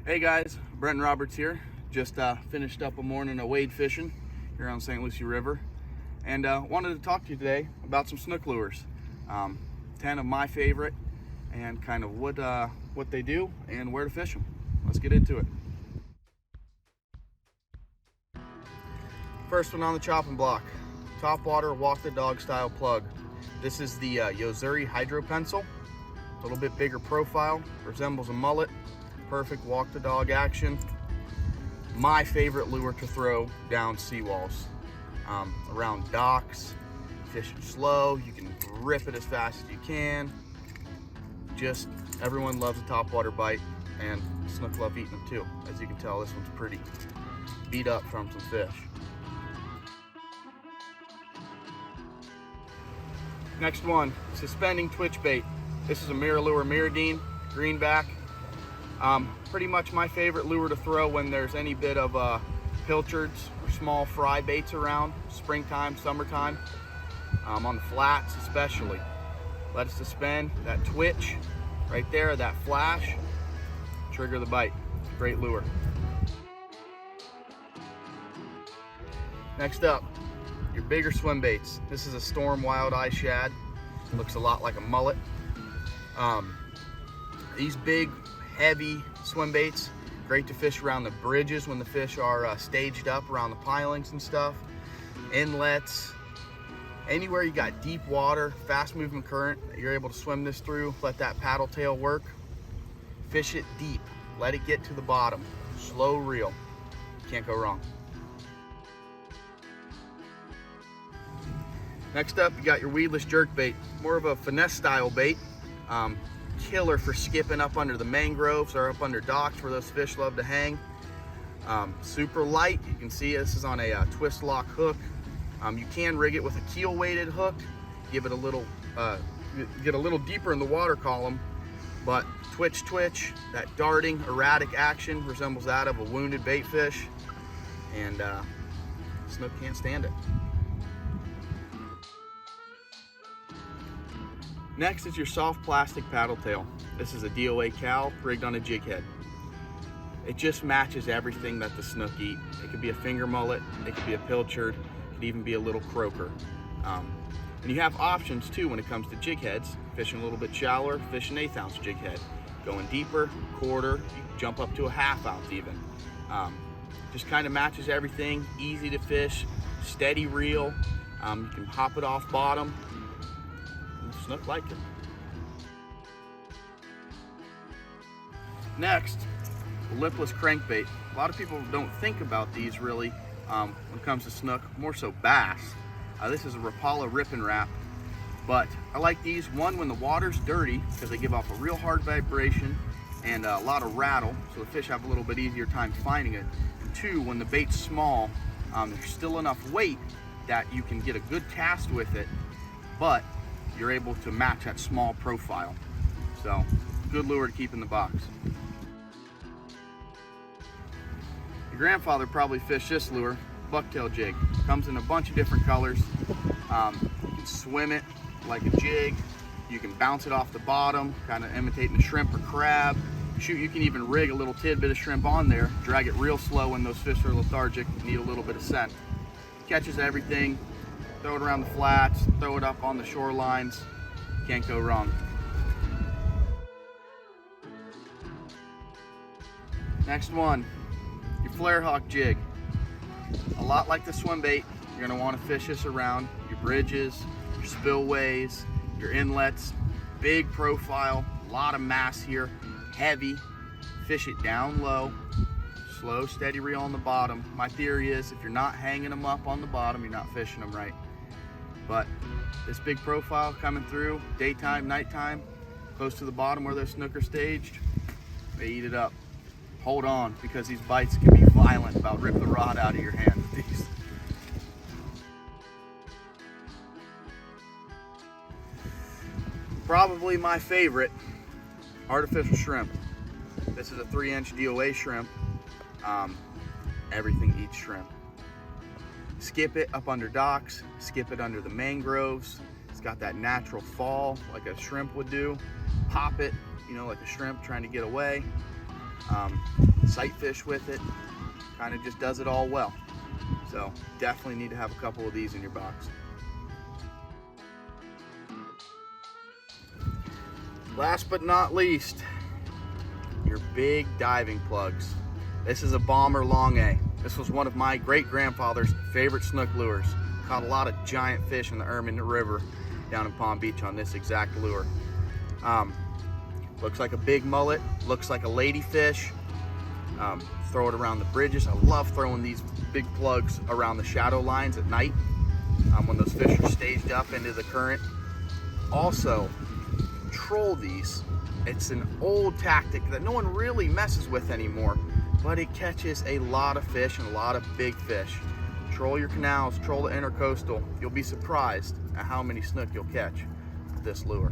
Hey guys, Brenton Roberts here. Just finished up a morning of wade fishing here on St. Lucie River, and wanted to talk to you today about some snook lures. 10 of my favorite, and kind of what they do and where to fish them. Let's get into it. First one on the chopping block, Topwater Walk the Dog style plug. This is the Yo-Zuri Hydro Pencil. A little bit bigger profile, resembles a mullet. Perfect walk the dog action. My favorite lure to throw down Seawalls. Around docks, fishing slow, you can rip it as fast as you can. Just everyone loves a topwater bite, and snook love eating them too. As you can tell, this one's pretty beat up from some fish. Next one, suspending twitch bait. This is a mirror lure, Mirrodine, greenback. Pretty much my favorite lure to throw when there's any bit of pilchards or small fry baits around, springtime, summertime, on the flats especially. Let it suspend, that twitch right there, that flash, trigger the bite. Great lure. Next up, your bigger swim baits. This is a Storm Wild Eye Shad. Looks a lot like a mullet. These big, heavy swim baits, great to fish around the bridges when the fish are staged up around the pilings and stuff. Inlets, anywhere you got deep water, fast moving current, you're able to swim this through, let that paddle tail work. Fish it deep, let it get to the bottom. Slow reel, can't go wrong. Next up, you got your weedless jerkbait, more of a finesse style bait. Killer for skipping up under the mangroves or up under docks where those fish love to hang. Super light, you can see this is on a twist lock hook. You can rig it with a keel weighted hook, give it a little, get a little deeper in the water column, but twitch, that darting, erratic action resembles that of a wounded bait fish, and snook can't stand it. Next is your soft plastic paddle tail. This is a DOA cow rigged on a jig head. It just matches everything that the snook eat. It could be a finger mullet, it could be a pilchard, it could even be a little croaker. And you have options too when it comes to jig heads. Fishing a little bit shallower, fish an 1/8 ounce jig head. Going deeper, quarter, you can jump up to a 1/2 ounce even. Just kind of matches everything, easy to fish, steady reel. You can hop it off bottom. Snook like it. Next, liftless crankbait. A lot of people don't think about these really when it comes to snook, more so bass. This is a Rapala Rip and Wrap, but I like these, one, when the water's dirty, because they give off a real hard vibration and a lot of rattle, so the fish have a little bit easier time finding it. And two, when the bait's small, there's still enough weight that you can get a good cast with it, but you're able to match that small profile. So, good lure to keep in the box. Your grandfather probably fished this lure, bucktail jig. Comes in a bunch of different colors. You can swim it like a jig. You can bounce it off the bottom, kind of imitating a shrimp or crab. Shoot, you can even rig a little tidbit of shrimp on there, drag it real slow when those fish are lethargic, need a little bit of scent. Catches everything. Throw it around the flats, throw it up on the shorelines, can't go wrong. Next one, your flarehawk jig. A lot like the swim bait, you're gonna wanna fish this around your bridges, your spillways, your inlets. Big profile, a lot of mass here, heavy. Fish it down low, slow, steady reel on the bottom. My theory is if you're not hanging them up on the bottom, you're not fishing them right. But this big profile coming through, daytime, nighttime, close to the bottom where those snook are staged, they eat it up. Hold on, because these bites can be violent, about rip the rod out of your hand with these. Probably my favorite, artificial shrimp. This is a 3-inch DOA shrimp. Everything eats shrimp. Skip it up under docks, skip it under the mangroves. It's got that natural fall like a shrimp would do. Pop it, you know, like a shrimp trying to get away. sight fish with it, kind of just does it all well. So definitely need to have a couple of these in your box. Last but not least, your big diving plugs. This is a Bomber Long A. This was one of my great-grandfather's favorite snook lures. Caught a lot of giant fish in the Ermine River down in Palm Beach on this exact lure. Looks like a big mullet, looks like a ladyfish. Throw it around the bridges. I love throwing these big plugs around the shadow lines at night when those fish are staged up into the current. Also, troll these. It's an old tactic that no one really messes with anymore, but it catches a lot of fish and a lot of big fish. Troll your canals, troll the intercoastal. You'll be surprised at how many snook you'll catch with this lure.